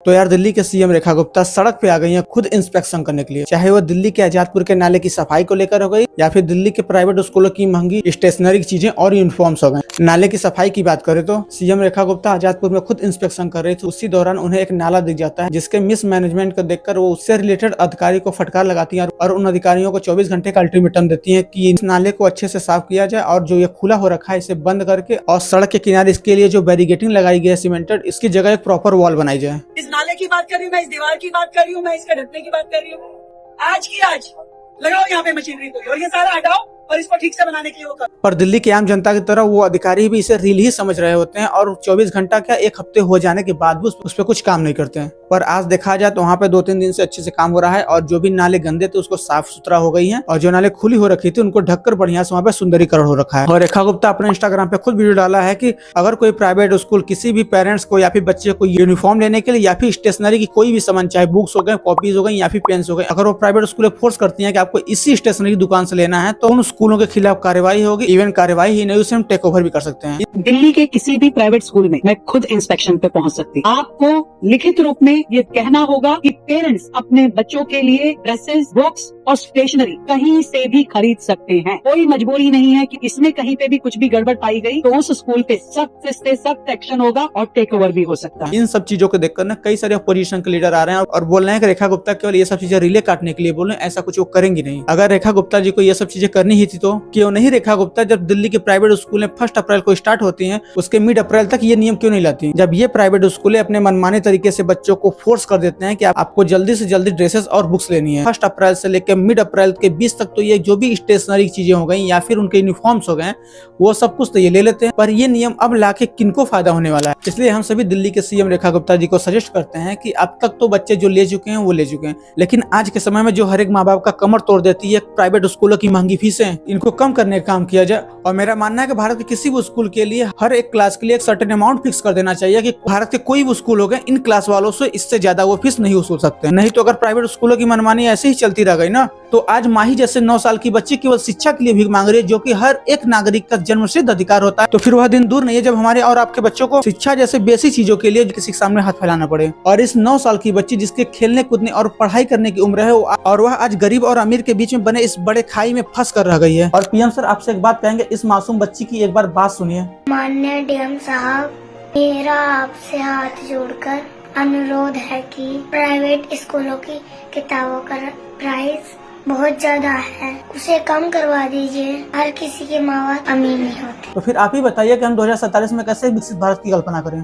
तो यार दिल्ली के सीएम रेखा गुप्ता सड़क पे आ गई हैं खुद इंस्पेक्शन करने के लिए, चाहे वो दिल्ली के आजादपुर के नाले की सफाई को लेकर हो गई या फिर दिल्ली के प्राइवेट स्कूलों की महंगी स्टेशनरी की चीजें और यूनिफॉर्म्स हो गए। नाले की सफाई की बात करें तो सीएम रेखा गुप्ता आजादपुर में खुद इंस्पेक्शन कर रहे थे। उसी दौरान उन्हें एक नाला दिख जाता है जिसके मिसमैनेजमेंट को देखकर वो उससे रिलेटेड अधिकारी को फटकार लगाती है और उन अधिकारियों को 24 घंटे का अल्टीमेटम देती है कि इस नाले को अच्छे से साफ किया जाए और जो ये खुला हो रखा है इसे बंद करके और सड़क के किनारे इसके लिए जो बैरिगेटिंग लगाई गई है सीमेंटेड, इसकी जगह एक प्रॉपर वॉल बनाई जाए। इस नाले की बात कर रही हूँ मैं, इस दीवार की बात कर रही हूँ मैं, इसके ढकने की बात कर रही हूँ। आज की आज लगाओ यहाँ पे मशीनरी को और ये सारा हटाओ और इसको ठीक से बनाने के लिए वो करो। पर दिल्ली की आम जनता की तरह वो अधिकारी भी इसे रील ही समझ रहे होते हैं और 24 घंटा क्या एक हफ्ते हो जाने के बाद भी उस पर कुछ काम नहीं करते हैं। पर आज देखा जाए तो वहाँ पे 2-3 दिन से अच्छे से काम हो रहा है और जो भी नाले गंदे थे उसको साफ सुथरा हो गई है और जो नाले खुली हो रखी थी उनको ढककर बढ़िया से वहाँ पे सुंदरीकरण हो रखा है। और रेखा गुप्ता अपने इंस्टाग्राम पे खुद वीडियो डाला है कि अगर कोई प्राइवेट स्कूल किसी भी पेरेंट्स को या फिर बच्चे को यूनिफॉर्म लेने के लिए या फिर स्टेशनरी की कोई भी सामान, चाहे बुक्स हो गए, कॉपीज हो गई या फिर पेन्स हो गए, अगर वो प्राइवेट स्कूल फोर्स करती है कि आपको इसी स्टेशनरी दुकान से लेना है तो उन स्कूलों के खिलाफ कार्रवाई होगी। इवन कार्रवाई ही नहीं, उसे हम टेक ओवर भी कर सकते हैं। दिल्ली के किसी भी प्राइवेट स्कूल में मैं खुद इंस्पेक्शन पे पहुंच सकती हूँ। आपको लिखित रूप में ये कहना होगा कि पेरेंट्स अपने बच्चों के लिए ड्रेसेस, बुक्स और स्टेशनरी कहीं से भी खरीद सकते हैं। कोई मजबूरी नहीं है कि इसमें कहीं पे भी कुछ भी गड़बड़ पाई गई तो उस स्कूल पे सख्त से सख्त एक्शन होगा और टेक ओवर भी हो सकता है। इन सब चीजों को देखकर ना कई सारे अपोजिशन के लीडर आ रहे हैं और बोल रहे हैं कि रेखा गुप्ता केवल ये सब चीजें रिले काटने के लिए बोल रहे हैं, ऐसा कुछ वो करेंगी नहीं। अगर रेखा गुप्ता जी को ये सब चीजें करनी ही थी तो क्यों नहीं रेखा गुप्ता जब दिल्ली के प्राइवेट स्कूलें 1 अप्रैल को स्टार्ट होती हैं उसके मिड अप्रैल तक ये नियम क्यों नहीं लाती? जब ये प्राइवेट स्कूलें अपने मनमाने तरीके से बच्चों को फोर्स कर देते हैं कि आपको जल्दी से जल्दी ड्रेसेस और बुक्स लेनी है, 1 अप्रैल से लेकर मिड अप्रैल के 20 तक तो ये जो भी स्टेशनरी की चीजें हो गई या फिर उनके यूनिफॉर्म्स हो गए वो सब कुछ तो ये ले लेते हैं। पर ये नियम अब लाके किनको फायदा होने वाला है? इसलिए हम सभी दिल्ली के सीएम रेखा गुप्ता जी को सजेस्ट करते हैं कि अब तक तो बच्चे जो ले चुके हैं वो ले चुके हैं, लेकिन आज के समय में जो हर एक माँ बाप का कमर तोड़ देती है प्राइवेट स्कूलों की महंगी फीसें, इनको कम करने का काम किया जाए। और मेरा मानना है कि भारत के किसी भी स्कूल के लिए हर एक क्लास के लिए एक सर्टेन अमाउंट फिक्स कर देना चाहिए कि भारत के कोई भी स्कूल हो गए इन क्लास वालों से इससे ज्यादा वो फीस नहीं वसूल सकते। नहीं तो अगर प्राइवेट स्कूलों की मनमानी ऐसे ही चलती रह गई ना तो आज माही जैसे 9 साल की बच्ची केवल शिक्षा के लिए भीख मांग रही है, जो कि हर एक नागरिक का जन्मसिद्ध अधिकार होता है। तो फिर वह दिन दूर नहीं है जब हमारे और आपके बच्चों को शिक्षा जैसे बेसिक चीजों के लिए किसी के सामने हाथ फैलाना पड़े। और इस 9 साल की बच्ची जिसके खेलने कूदने और पढ़ाई करने की उम्र है और वह आज गरीब और अमीर के बीच में बने इस बड़े खाई में फंस कर रह गई है। और पीएम सर आपसे एक बात कहेंगे, इस मासूम बच्ची की एक बार बात सुनिए। माननीय डीएम साहब, मेरा आपसे हाथ जोड़कर अनुरोध है कि प्राइवेट स्कूलों की किताबों का प्राइस बहुत ज्यादा है, उसे कम करवा दीजिए। हर किसी के माँ बाप अमीर नहीं होते। तो फिर आप ही बताइए कि हम 2047 में कैसे विकसित भारत की कल्पना करें।